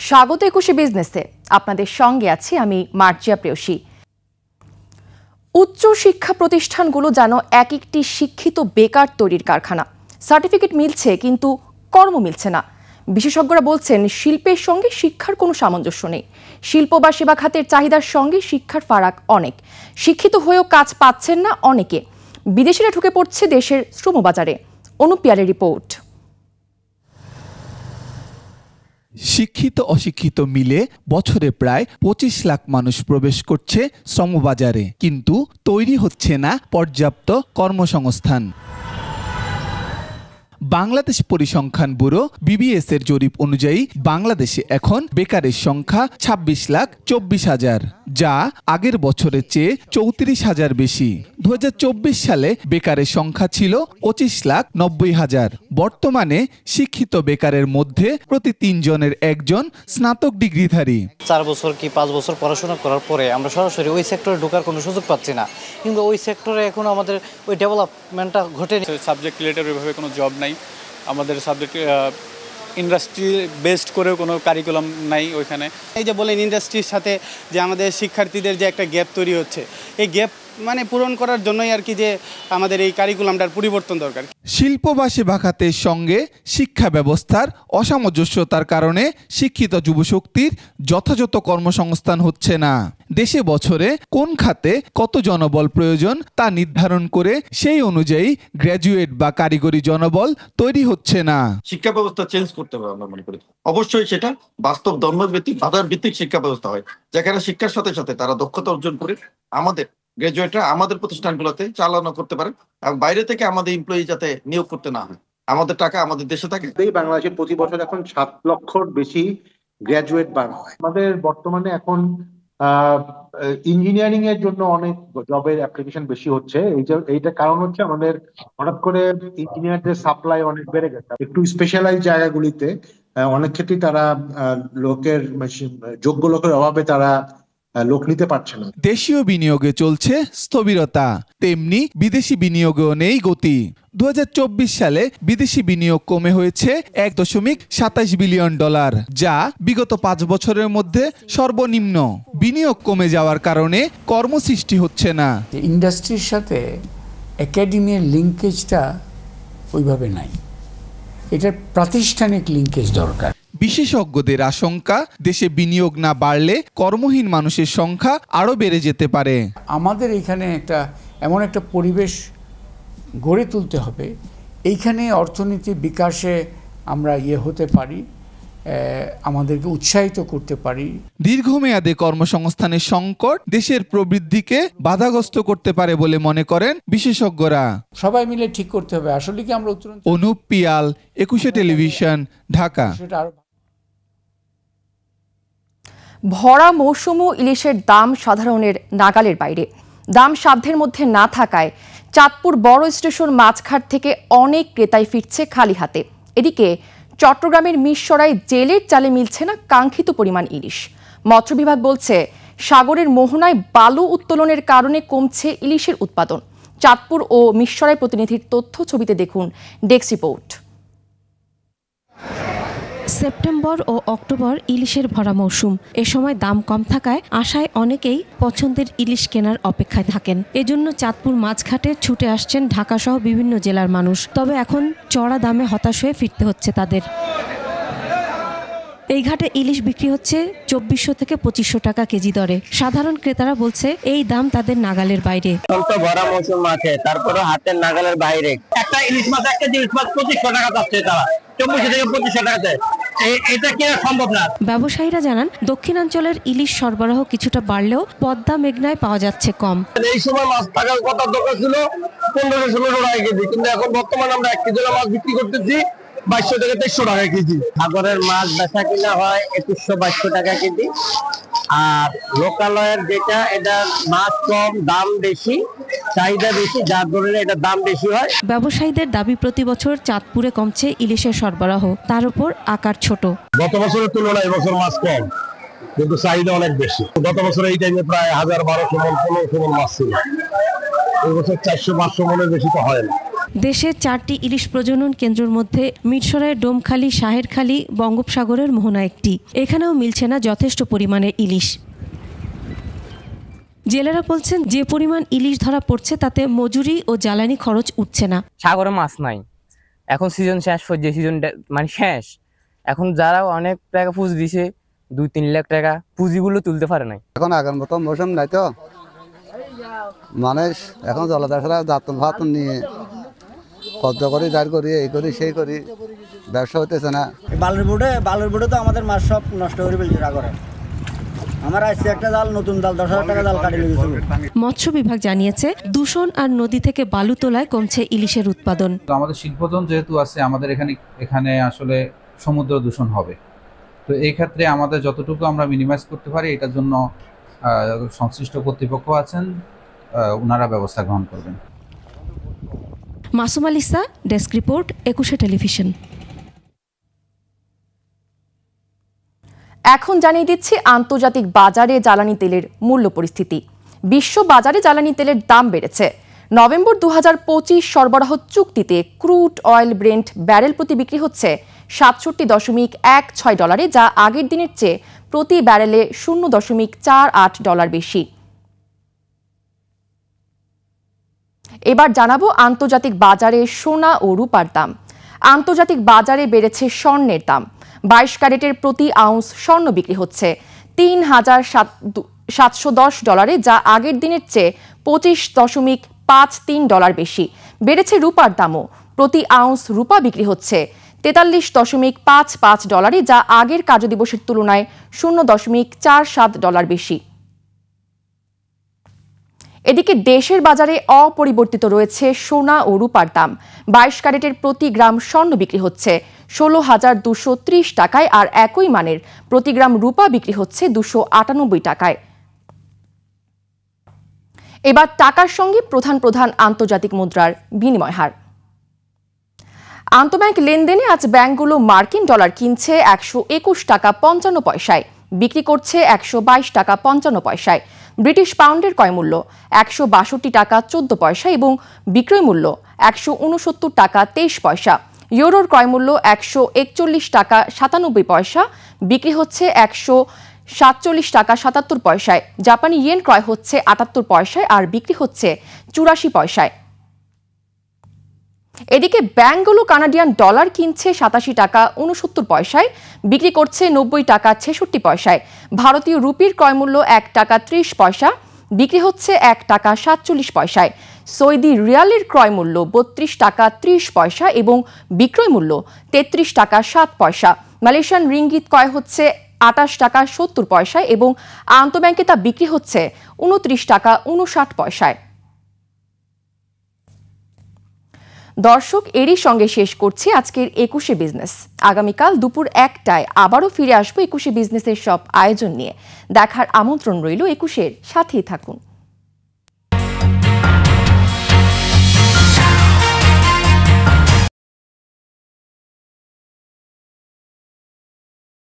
স্বাগত ২১ বিজনেসে। আপনাদের সঙ্গে আছি আমি মার্জিয়া প্রেয়সী। উচ্চ শিক্ষা প্রতিষ্ঠানগুলো যেন এক একটি শিক্ষিত বেকার তৈরির কারখানা। সার্টিফিকেট মিলছে কিন্তু কর্ম মিলছে না। বিশেষজ্ঞরা বলছেন শিল্পের সঙ্গে শিক্ষার কোনো সামঞ্জস্য নেই। শিল্প বা সেবা খাতের চাহিদার সঙ্গে শিক্ষার ফারাক অনেক। শিক্ষিত হয়েও কাজ পাচ্ছেন না অনেকে। বিদেশিরা ঢুকে পড়ছে দেশের শ্রমবাজারে। অনুপ পিয়ালের রিপোর্ট। শিক্ষিত অশিক্ষিত মিলে বছরে প্রায় ২৫ লাখ মানুষ প্রবেশ করছে শ্রমবাজারে, কিন্তু তৈরি হচ্ছে না পর্যাপ্ত কর্মসংস্থান। বাংলাদেশ পরিসংখ্যান ব্যুরো BBS এর জরিপ অনুযায়ী বাংলাদেশে এখন বেকারের সংখ্যা ২৬,২৪,০০০, যা আগের বছরের চেয়ে ৩৪,০০০ বেশি। ২০২৪ সালে বেকারের সংখ্যা ছিল ২৫,৯০,০০০। বর্তমানে শিক্ষিত বেকারের মধ্যে প্রতি ৩ জনের একজন স্নাতক ডিগ্রিধারী। ৪ বছর কি ৫ বছর পড়াশোনা করার পরে আমরা সরাসরি ওই সেক্টরে ঢোকার কোনো সুযোগ পাচ্ছি না, কিন্তু ওই সেক্টরে এখন আমাদের ওই ডেভেলপমেন্টটা ঘটেনি। সাবজেক্ট রিলেটেড ওইভাবে কোনো জব নাই, আমাদের সাবজেক্ট ইন্ডাস্ট্রি বেসড করেও কোনো কারিকুলাম নাই ওইখানে। এই যে বলেন ইন্ডাস্ট্রির সাথে যে আমাদের শিক্ষার্থীদের যে একটা গ্যাপ তৈরি হচ্ছে, এই গ্যাপ মানে পূরণ করার জন্যই আর কি যে আমাদের এই কারিকুলামটার পরিবর্তন দরকার। শিল্প বা সেবা খাতের সঙ্গে শিক্ষা ব্যবস্থার অসামঞ্জস্যতার কারণে শিক্ষিত যুবশক্তির যথাযথ কর্মসংস্থান হচ্ছে না। দেশে বছরে কোন খাতে কত জনবল প্রয়োজন তা নির্ধারণ করে সেই অনুযায়ী গ্র্যাজুয়েট বা কারিগরি জনবল তৈরি হচ্ছে না। শিক্ষা ব্যবস্থা চেঞ্জ করতে হবে আমরা মনে করি। অবশ্যই সেটা বাস্তব ধর্মভিত্তিক বাজার ভিত্তিক শিক্ষা ব্যবস্থা হয়, যেখানে শিক্ষার সাথে সাথে তারা দক্ষতা অর্জন করে আমাদের গ্রাজুয়েটরা আমাদের প্রতিষ্ঠানগুলোতে চালনা করতে পারে এবং বাইরে থেকে আমাদের এমপ্লয়ি যাতে নিয়োগ করতে না হয়, আমাদের টাকা আমাদের দেশে থাকে। বাংলাদেশের প্রতি বছর এখন ৭ লক্ষর বেশি গ্রাজুয়েট বার হয়। আমাদের বর্তমানে এখন ইঞ্জিনিয়ারিং এর জন্য অনেক জবের অ্যাপ্লিকেশন বেশি হচ্ছে। এইটা কারণ হচ্ছে আমাদের হঠাৎ করে ইঞ্জিনিয়ারদের সাপ্লাই অনেক বেড়ে গেছে। একটু স্পেশালাইজ জায়গাগুলিতে অনেক ক্ষেত্রেই তারা যোগ্য লোকের অভাবে তারা লোক নিতে পারছে না। দেশীয় বিনিয়োগে চলছে স্থবিরতা, তেমনি বিদেশি বিনিয়োগেও নেই গতি। ২০২৪ সালে বিদেশি বিনিয়োগ কমে হয়েছে $১.২৭ বিলিয়ন, যা বিগত ৫ বছরের মধ্যে সর্বনিম্ন। বিনিয়োগ কমে যাওয়ার কারণে কর্মসৃষ্টি হচ্ছে না। ইন্ডাস্ট্রির সাথে একাডেমির লিঙ্কেজটা ওইভাবে নাই, এটার প্রাতিষ্ঠানিক লিঙ্কেজ দরকার। বিশেষজ্ঞদের আশঙ্কা, দেশে বিনিয়োগ না বাড়লে কর্মহীন মানুষের সংখ্যা আরও বেড়ে যেতে পারে। আমাদের এখানে এমন একটা পরিবেশ গড়ে তুলতে হবে, এইখানে অর্থনীতি বিকাশে আমরা হতে পারি, আমাদেরকে উৎসাহিত করতে পারি। দীর্ঘমেয়াদে কর্মসংস্থানের সংকট দেশের প্রবৃদ্ধিকে বাধাগ্রস্ত করতে পারে বলে মনে করেন বিশেষজ্ঞরা। সবাই মিলে ঠিক করতে হবে আসলে কি আমরা উত্তরণ। অনুপ পিয়াল, ২১ টেলিভিশন, ঢাকা। ভরা মৌসুমও ইলিশের দাম সাধারণের নাগালের বাইরে। দাম সাধ্যের মধ্যে না থাকায় চাঁদপুর বড় স্টেশন মাছঘাট থেকে অনেক ক্রেতাই ফিরছে খালি হাতে। এদিকে চট্টগ্রামের মিরসরাই জেলের চালে মিলছে না কাঙ্ক্ষিত পরিমাণ ইলিশ। মৎস্য বিভাগ বলছে সাগরের মোহনায় বালু উত্তোলনের কারণে কমছে ইলিশের উৎপাদন। চাঁদপুর ও মিরসরাই প্রতিনিধির তথ্য ছবিতে দেখুন ডেস্ক রিপোর্ট। সেপ্টেম্বর ও অক্টোবর ইলিশের ভরা মৌসুম। এ সময় দাম কম থাকায় আশায় অনেকেই পছন্দের ইলিশ কেনার অপেক্ষায় থাকেন। এজন্য চাঁদপুর মাছঘাটে ছুটে আসছেন ঢাকাসহ বিভিন্ন জেলার মানুষ। তবে এখন চড়া দামে হতাশ হয়ে ফিরতে হচ্ছে তাদের। এই ঘাটে ইলিশ বিক্রি হচ্ছে ২৪০০ থেকে ২৫০০ টাকা কেজি দরে। সাধারণ ক্রেতারা বলছে এই দাম তাদের নাগালের বাইরে। ভরা মৌসুম আছে, তারপরে হাতের নাগালের বাইরে। একটা ইলিশ মাছ, একটা ইলিশ মাছ ২৫০০ টাকা যাচ্ছে, তারা ২৪০০ থেকে ২৫০০ টাকা। এটা কি সম্ভব না। ব্যবসায়ীরা জানান দক্ষিণাঞ্চলের ইলিশ সরবরাহ কিছুটা বাড়লেও পদ্মা মেঘনায় পাওয়া যাচ্ছে কম। এই সময় মাছ থাকার কথা দরকার ছিল ১৫০০-১৬০০ টাকা কেজি, কিন্তু এখন বর্তমানে আমরা ১ কেজি মাছ বিক্রি করতেছি ২২০০ থেকে ২৩০০ টাকা কেজি। সাগরের মাছ বেচা কিনা হয় ২১০০-২২০০ টাকা কেজি। আর লোকালয়ের যেটা, এটা মাছ কম, দাম বেশি, চাহিদা বেশি, যার ধরনের এটা দাম বেশি হয়। ব্যবসায়ীদের দাবি প্রতি বছর চাঁদপুরে কমছে ইলিশের সরবরাহ, তার উপর আকার ছোট। গত বছরের তুলনায় এবছর মাছ কম, কিন্তু চাহিদা অনেক বেশি। গত বছর এই টাইমে প্রায় ১০০০-১২০০ মন ১৫০০ মন মাছ ছিল। এই বছর ৪০০-৫০০ মনের বেশি তো হয় না। দেশে 4টি ইলিশ প্রজনন কেন্দ্রের মধ্যে মিরসরাইয়ের ডোমখালি, শাহেরখালী, বঙ্গোপসাগরের মোহনা একটি। এখানেও মিলছে না যথেষ্ট পরিমাণের ইলিশ। জেলেরা বলছেন, যে পরিমাণ ইলিশ ধরা পড়ছে তাতে মজুরি ও জ্বালানি খরচ উঠছে না। সাগরে মাছ নাই, এখন সিজন শেষ, যে সিজন মানে শেষ, এখন যারা অনেক টাকা পুঁজি দিছে 2-3 লাখ টাকা, পুঁজিগুলো তুলতে পারে নাই। এখন আগের মতো মৌসুম নাই তো, মানুষ এখন জলদাসরা যাতন ফাতন নিয়ে কব্জ করি, দাঁড় করি, এই করি সেই করি, ব্যবসা হতেছে না। বালুর বোটে তো আমাদের মাছ সব নষ্ট করে ফেলছে সাগরে। আমার আসছে একটা জাল, নতুন জাল 10,000 টাকা জাল কাটি লেগেছিল। মৎস্য বিভাগ জানিয়েছে, দূষণ আর নদী থেকে বালু তোলায় কমছে ইলিশের উৎপাদন। আমাদের শিল্পজন যেহেতু আছে, আমাদের এখানে আসলে সমুদ্র দূষণ হবে। তো এই ক্ষেত্রে আমাদের যতটুকু আমরা মিনিমাইজ করতে পারি, এটার জন্য সংশ্লিষ্ট কর্তৃপক্ষ আছেন, ওনারা ব্যবস্থা গ্রহণ করবেন। Masum আলিসা, desk report, 21 television. এখন জানিয়ে দিচ্ছি আন্তর্জাতিক বাজারে জ্বালানি তেলের মূল্য পরিস্থিতি। বিশ্ব বাজারে জ্বালানি তেলের দাম বেড়েছে। নভেম্বর 2025 সরবরাহ চুক্তিতে ক্রুড অয়েল ব্রেন্ট ব্যারেল প্রতি বিক্রি হচ্ছে $67.16, যা আগের দিনের চেয়ে প্রতি ব্যারেলে $0.48 বেশি। এবার জানাবো আন্তর্জাতিক বাজারে সোনা ও রূপার দাম। আন্তর্জাতিক বাজারে বেড়েছে স্বর্ণের দাম। 22 ক্যারেটের প্রতি আউন্স স্বর্ণ বিক্রি হচ্ছে $3,710, যা আগের দিনের চেয়ে $25.53 বেশি। বেড়েছে রূপার দামও। প্রতি আউন্স রূপা বিক্রি হচ্ছে $43.55, যা আগের কার্যদিবসের তুলনায় $0.47 বেশি। এদিকে দেশের বাজারে অপরিবর্তিত রয়েছে সোনা ও রূপার দাম। 22 ক্যারেটের প্রতি গ্রাম স্বর্ণ বিক্রি হচ্ছে 16,230 টাকায়, আর একই মানের প্রতি গ্রাম রূপা বিক্রি হচ্ছে 298 টাকায়। এবার টাকার সঙ্গে প্রধান আন্তর্জাতিক মুদ্রার বিনিময় হার। আন্তঃব্যাংক লেনদেনে আজ ব্যাংকগুলো মার্কিন ডলার কিনছে 121 টাকা 55 পয়সায়, বিক্রি করছে 122 টাকা 55 পয়সায়। ব্রিটিশ পাউন্ডের ক্রয়মূল্য 162 টাকা 14 পয়সা এবং বিক্রয় মূল্য 169 টাকা 23 পয়সা। ইউরোর ক্রয়মূল্য 141 টাকা 97 পয়সা, বিক্রি হচ্ছে 147 টাকা 77 পয়সায়। জাপানি ইয়েন ক্রয় হচ্ছে 78 পয়সায় আর বিক্রি হচ্ছে 84 পয়সায়। এদিকে ব্যাংকগুলো কানাডিয়ান ডলার কিনছে 87 টাকা 69 পয়সায়, বিক্রি করছে 90 টাকা 66 পয়সায়। ভারতীয় রুপির ক্রয়মূল্য 1 টাকা 30 পয়সা, বিক্রি হচ্ছে 1 টাকা 47 পয়সায়। সৌদি রিয়ালের ক্রয়মূল্য 32 টাকা 30 পয়সা এবং বিক্রয় মূল্য 33 টাকা 7 পয়সা। মালয়েশিয়ান রিঙ্গিত ক্রয় হচ্ছে 28 টাকা 70 পয়সায় এবং আন্তঃব্যাংকে তা বিক্রি হচ্ছে 29 টাকা 59 পয়সায়। দর্শক, এরই সঙ্গে শেষ করছি আজকের 21 বিজনেস। আগামীকাল দুপুর 1টায় আবারও ফিরে আসবো 21 বিজনেসের সব আয়োজন নিয়ে। দেখার আমন্ত্রণ রইল। 21-এর সাথেই থাকুন।